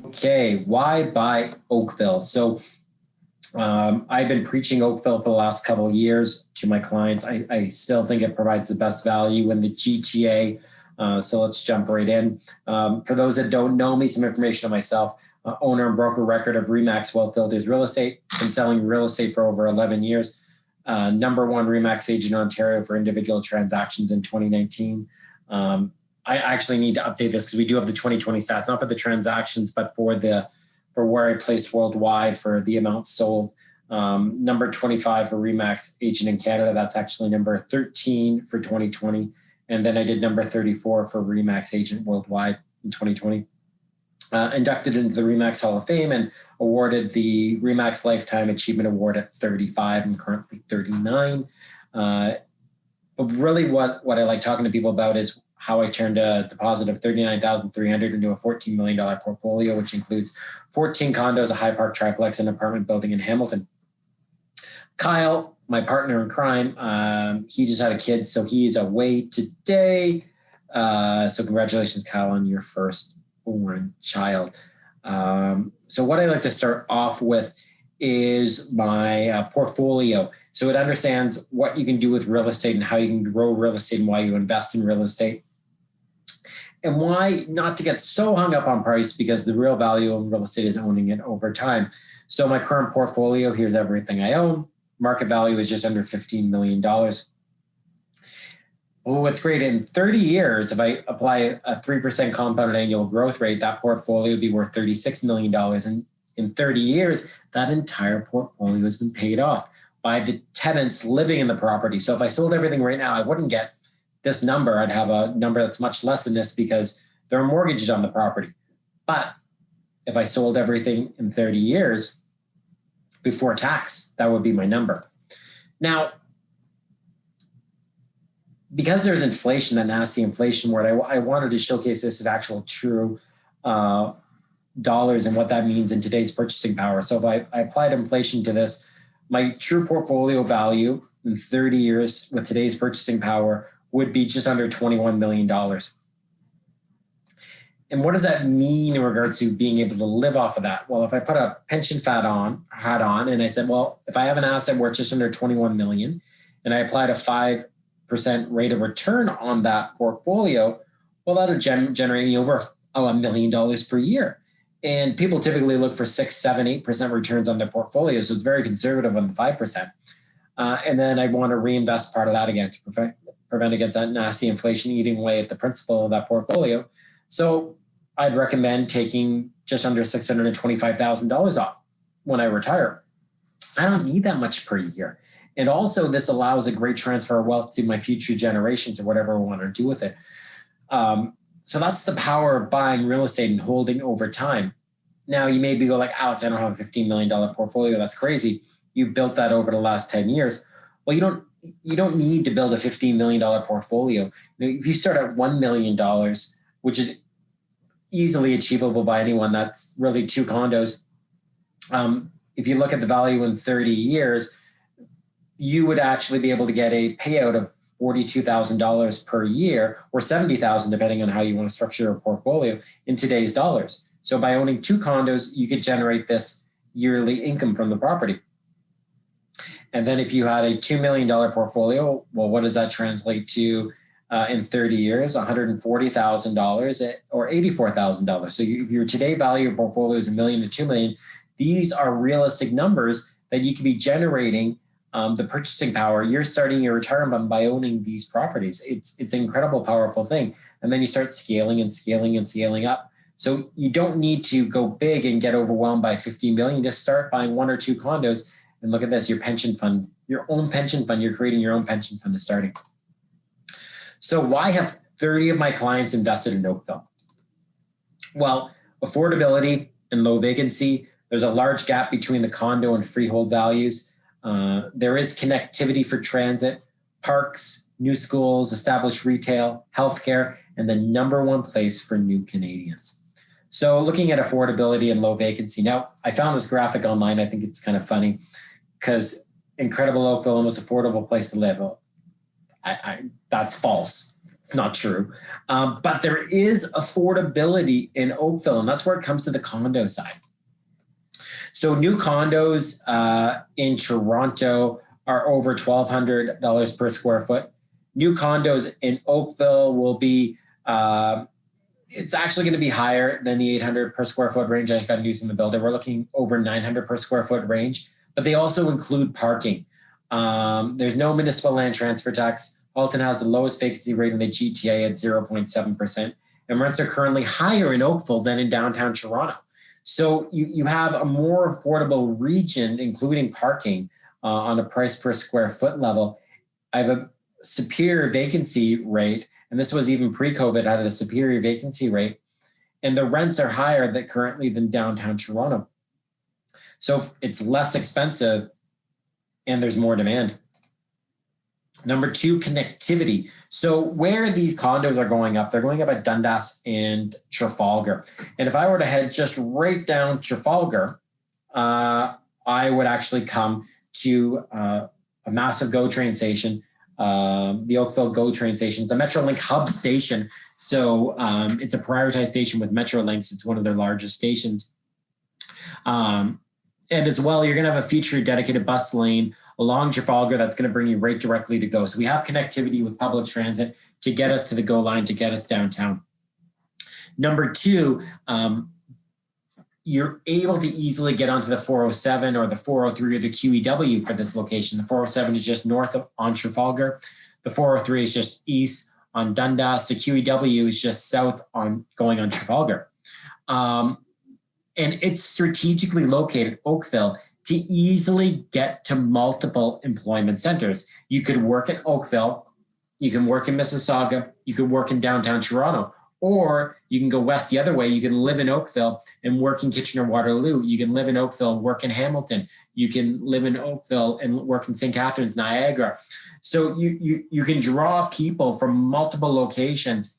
Okay, why buy Oakville? So I've been preaching Oakville for the last couple of years to my clients. I still think it provides the best value in the GTA. So let's jump right in. For those that don't know me, some information on myself. Owner and broker record of Remax Wealth Builders Real Estate. Been selling real estate for over 11 years. Number one Remax agent in Ontario for individual transactions in 2019. I actually need to update this because we do have the 2020 stats, not for the transactions, but for where I placed worldwide for the amounts sold. Number 25 for Remax agent in Canada. That's actually number 13 for 2020. And then I did number 34 for Remax agent worldwide in 2020. Inducted into the Remax Hall of Fame and awarded the Remax Lifetime Achievement Award at 35. I'm currently 39. But really what I like talking to people about is how I turned a deposit of $39,300 into a $14 million portfolio, which includes 14 condos, a High Park triplex, and an apartment building in Hamilton. Kyle, my partner in crime, he just had a kid, so he's away today. So congratulations, Kyle, on your first born child. So what I like to start off with is my portfolio. So it understands what you can do with real estate and how you can grow real estate and why you invest in real estate. And why not to get so hung up on price, because the real value of real estate is owning it over time. So my current portfolio, here's everything I own. Market value is just under $15 million. Well, what's great, in 30 years, if I apply a 3% compounded annual growth rate, that portfolio would be worth $36 million. And in 30 years, that entire portfolio has been paid off by the tenants living in the property. So if I sold everything right now, I wouldn't get this number. I'd have a number that's much less than this because there are mortgages on the property. But if I sold everything in 30 years before tax, that would be my number. Now, because there's inflation, that nasty inflation word, I wanted to showcase this as actual true dollars and what that means in today's purchasing power. So if I applied inflation to this, my true portfolio value in 30 years with today's purchasing power would be just under $21 million. And what does that mean in regards to being able to live off of that? Well, if I put a pension hat on and I said, well, if I have an asset worth just under 21 million and I applied a 5% rate of return on that portfolio, well, that'll generate me over $1 million per year. And people typically look for 6, 7, 8% returns on their portfolio. So it's very conservative on the 5%. And then I'd want to reinvest part of that again to prevent against that nasty inflation eating away at the principal of that portfolio. So I'd recommend taking just under $625,000 off when I retire. I don't need that much per year. And also this allows a great transfer of wealth to my future generations or whatever I want to do with it. So that's the power of buying real estate and holding over time. Now you may be like, Alex, I don't have a $15 million portfolio. That's crazy. You've built that over the last 10 years. Well, you don't need to build a $15 million portfolio. If you start at $1 million, which is easily achievable by anyone, that's really 2 condos. If you look at the value in 30 years, you would actually be able to get a payout of $42,000 per year or $70,000, depending on how you want to structure your portfolio in today's dollars. So by owning 2 condos, you could generate this yearly income from the property. And then if you had a $2 million portfolio, well, what does that translate to in 30 years? $140,000 or $84,000. So if your today value of portfolio is $1 million to $2 million, these are realistic numbers that you could be generating the purchasing power. You're starting your retirement by owning these properties. It's an incredible, powerful thing. And then you start scaling and scaling and scaling up. So you don't need to go big and get overwhelmed by 15 million. Just start buying 1 or 2 condos. And look at this, your pension fund, your own pension fund. You're creating your own pension fund is starting. So why have 30 of my clients invested in Oakville? Well, affordability and low vacancy. There's a large gap between the condo and freehold values. There is connectivity for transit, parks, new schools, established retail, healthcare, and the number one place for new Canadians. So looking at affordability and low vacancy. Now, I found this graphic online. I think it's kind of funny because incredible Oakville, the most affordable place to live. That's false. It's not true. But there is affordability in Oakville, and that's where it comes to the condo side. So new condos in Toronto are over $1,200 per square foot. New condos in Oakville will be, it's actually going to be higher than the 800 per square foot range I just got to do some of the builder. We're looking over 900 per square foot range, but they also include parking. There's no municipal land transfer tax. Halton has the lowest vacancy rate in the GTA at 0.7%, and rents are currently higher in Oakville than in downtown Toronto. So you have a more affordable region, including parking on a price per square foot level. I have a superior vacancy rate, and this was even pre-COVID, had a superior vacancy rate, and the rents are higher currently than downtown Toronto. So it's less expensive and there's more demand. Number two, connectivity. So where these condos are going up, they're going up at Dundas and Trafalgar. And if I were to head just right down Trafalgar, I would actually come to a massive GO train station, the Oakville GO train station. It's a Metrolink hub station. So it's a prioritized station with Metrolinks. It's one of their largest stations. And as well, you're going to have a featured dedicated bus lane along Trafalgar that's going to bring you right directly to GO. So we have connectivity with public transit to get us to the GO line, to get us downtown. Number two, you're able to easily get onto the 407 or the 403 or the QEW for this location. The 407 is just north on Trafalgar. The 403 is just east on Dundas. The QEW is just south on going on Trafalgar. And it's strategically located, Oakville, to easily get to multiple employment centers. You could work in Oakville, you can work in Mississauga, you could work in downtown Toronto, or you can go west the other way. You can live in Oakville and work in Kitchener-Waterloo. You can live in Oakville, work in Hamilton. You can live in Oakville and work in St. Catharines, Niagara. So you can draw people from multiple locations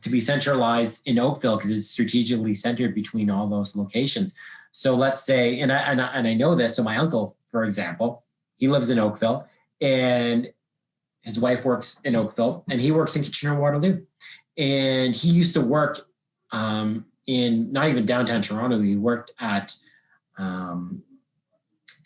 to be centralized in Oakville because it's strategically centered between all those locations. So let's say, and I know this, so my uncle, for example, he lives in Oakville and his wife works in Oakville and he works in Kitchener-Waterloo. And he used to work in not even downtown Toronto. He worked at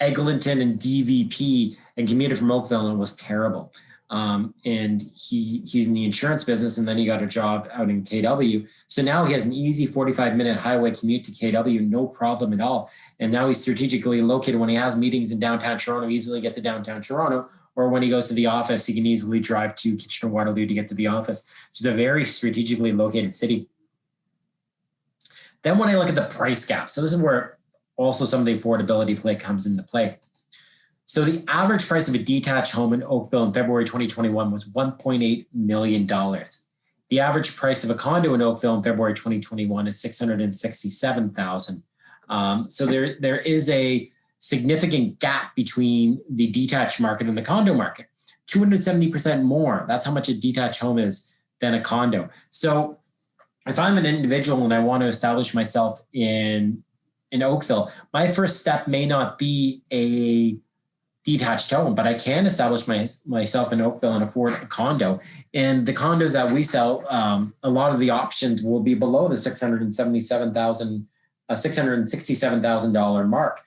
Eglinton and DVP and commuted from Oakville, and it was terrible. And he's in the insurance business, and then he got a job out in KW. So now he has an easy 45-minute highway commute to KW, no problem at all. And now he's strategically located. When he has meetings in downtown Toronto, easily get to downtown Toronto, or when he goes to the office, he can easily drive to Kitchener-Waterloo to get to the office. So it's a very strategically located city. Then when I look at the price gap, so this is where also some of the affordability play comes into play. So the average price of a detached home in Oakville in February 2021 was $1.8 million. The average price of a condo in Oakville in February 2021 is $667,000. So there is a significant gap between the detached market and the condo market. 270% more. That's how much a detached home is than a condo. So if I'm an individual and I want to establish myself in Oakville, my first step may not be a detached home, but I can establish myself in Oakville and afford a condo. And the condos that we sell, a lot of the options will be below the $667,000 mark,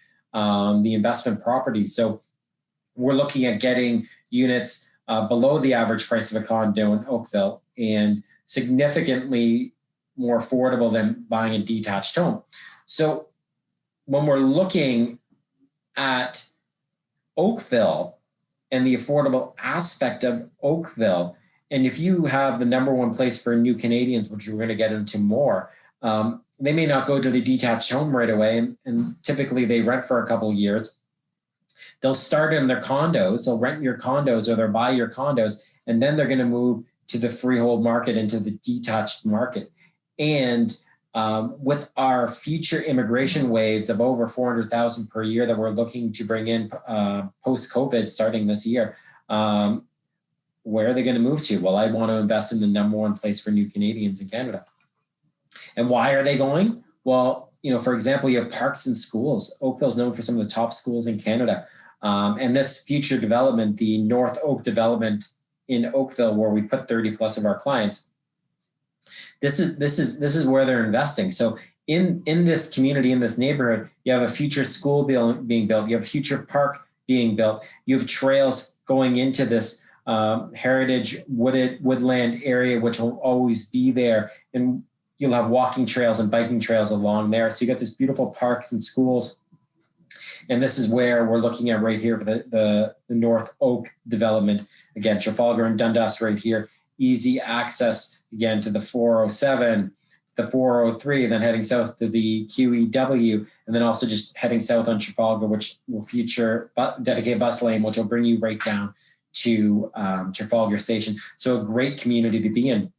the investment property. So we're looking at getting units below the average price of a condo in Oakville and significantly more affordable than buying a detached home. So when we're looking at Oakville and the affordable aspect of Oakville, and if you have the number one place for new Canadians, which we're going to get into more, they may not go to the detached home right away, and typically they rent for a couple of years. They'll start in their condos, they'll rent your condos or they'll buy your condos, and then they're going to move to the freehold market, into the detached market. And with our future immigration waves of over 400,000 per year that we're looking to bring in post-COVID starting this year, where are they going to move to? Well, I want to invest in the number one place for new Canadians in Canada. And why are they going? Well, for example, you have parks and schools. Oakville is known for some of the top schools in Canada. And this future development, the North Oak development in Oakville, where we put 30 plus of our clients, this is where they're investing. So in this community, in this neighborhood, you have a future school being built, you have a future park being built, you have trails going into this heritage woodland area, which will always be there, and you'll have walking trails and biking trails along there. So you got this beautiful parks and schools. And this is where we're looking at right here for the North Oak development. Again, Trafalgar and Dundas right here. Easy access, again, to the 407, the 403, and then heading south to the QEW, and then also just heading south on Trafalgar, which will feature dedicated bus lane, which will bring you right down to Trafalgar Station. So a great community to be in.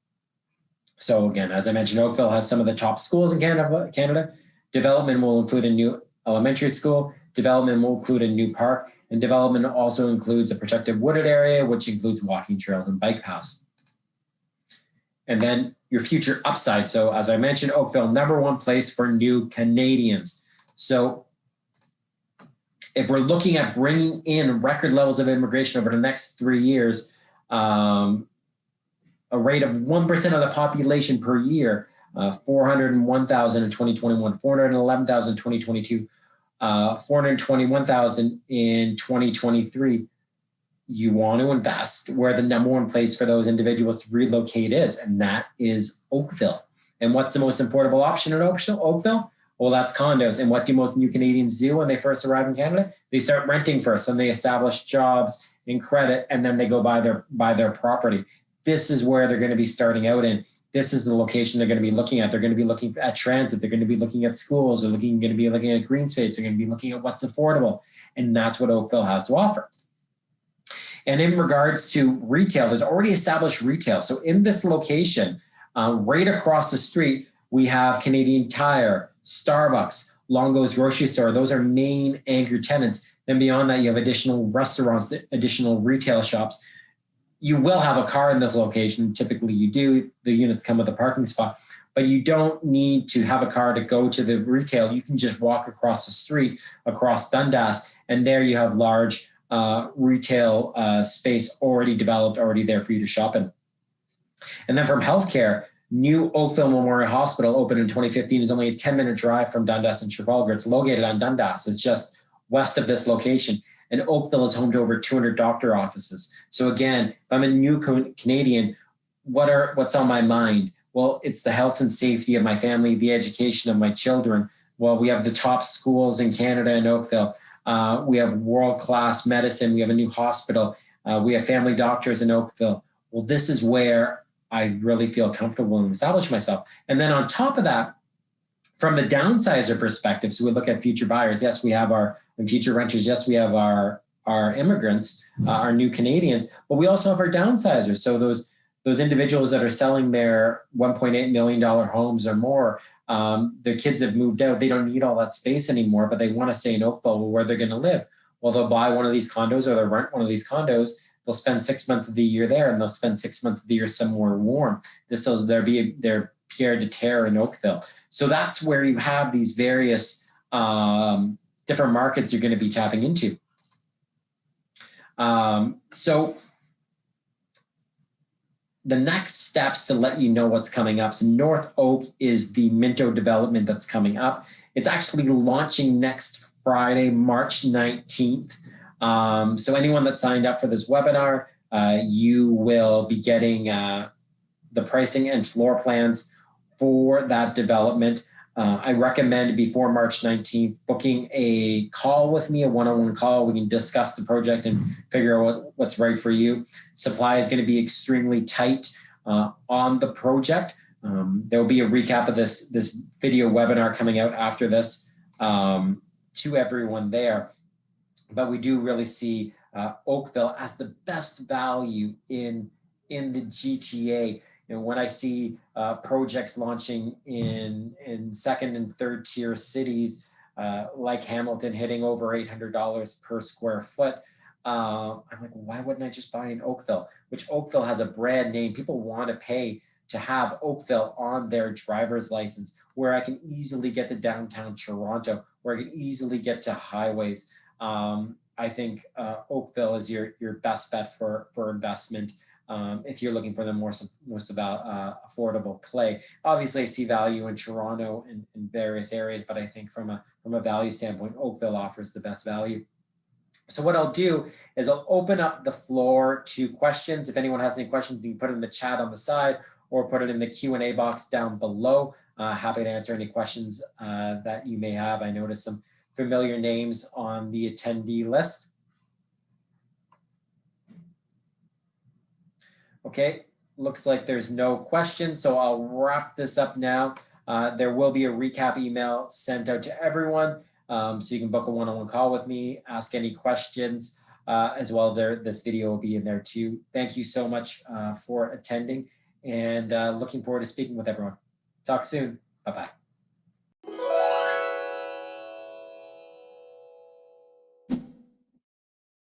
So again, as I mentioned, Oakville has some of the top schools in Canada. Development will include a new elementary school. Development will include a new park. And development also includes a protected wooded area, which includes walking trails and bike paths. And then your future upside. So as I mentioned, Oakville, #1 place for new Canadians. So if we're looking at bringing in record levels of immigration over the next 3 years, a rate of 1% of the population per year, 401,000 in 2021, 411,000 in 2022, 421,000 in 2023. You want to invest where the #1 place for those individuals to relocate is, and that is Oakville. And what's the most affordable option in Oakville? Well, that's condos. And what do most new Canadians do when they first arrive in Canada? They start renting first, and they establish jobs and credit, and then they go buy their property. This is where they're going to be starting out in. This is the location they're going to be looking at. They're going to be looking at transit. They're going to be looking at schools. They're going to be looking at green space. They're going to be looking at what's affordable. And that's what Oakville has to offer. And in regards to retail, there's already established retail. So in this location, right across the street, we have Canadian Tire, Starbucks, Longo's grocery store. Those are main anchor tenants. Then beyond that, you have additional restaurants, additional retail shops. You will have a car in this location. Typically you do. The units come with a parking spot, but you don't need to have a car to go to the retail. You can just walk across the street, across Dundas, and there you have large retail space already developed, already there for you to shop in. And then from healthcare, new Oakville Memorial Hospital opened in 2015 is only a 10-minute drive from Dundas and Trafalgar. It's located on Dundas. It's just west of this location. And Oakville is home to over 200 doctor offices. So again, if I'm a new Canadian, what's on my mind? Well, it's the health and safety of my family, the education of my children. Well, we have the top schools in Canada in Oakville. We have world-class medicine. We have a new hospital. We have family doctors in Oakville. Well, this is where I really feel comfortable and establish myself. And then on top of that, from the downsizer perspective, so we look at future buyers. Yes, we have and future renters. Yes, we have our immigrants, our new Canadians, but we also have our downsizers. So those individuals that are selling their $1.8 million homes or more, their kids have moved out. They don't need all that space anymore, but they want to stay in Oakville where they're going to live. Well, they'll buy one of these condos or they'll rent one of these condos. They'll spend 6 months of the year there, and they'll spend 6 months of the year somewhere warm. This is their Pierre de Terre in Oakville. So that's where you have these various different markets you're going to be tapping into. So the next steps to let you know what's coming up. So North Oak is the Minto development that's coming up. It's actually launching next Friday, March 19th. So anyone that signed up for this webinar, you will be getting the pricing and floor plans for that development. I recommend before March 19th, booking a call with me, a one-on-one call. We can discuss the project and figure out what's right for you. Supply is going to be extremely tight on the project. There will be a recap of this video webinar coming out after this to everyone there. But we do really see Oakville as the best value in the GTA. You know, when I see projects launching in second and third tier cities like Hamilton hitting over $800 per square foot, I'm like, why wouldn't I just buy in Oakville? Which Oakville has a brand name. People want to pay to have Oakville on their driver's license, where I can easily get to downtown Toronto, where I can easily get to highways. I think Oakville is your best bet for investment. if you're looking for the most about affordable play. Obviously, I see value in Toronto and in various areas, but I think from a value standpoint, Oakville offers the best value. So what I'll do is I'll open up the floor to questions. If anyone has any questions, you can put it in the chat on the side or put it in the Q&A box down below. Happy to answer any questions that you may have. I noticed some familiar names on the attendee list. Okay, looks like there's no questions, so I'll wrap this up now. There will be a recap email sent out to everyone. So you can book a one-on-one call with me, ask any questions as well. This video will be in there too. Thank you so much for attending, and looking forward to speaking with everyone. Talk soon. Bye-bye.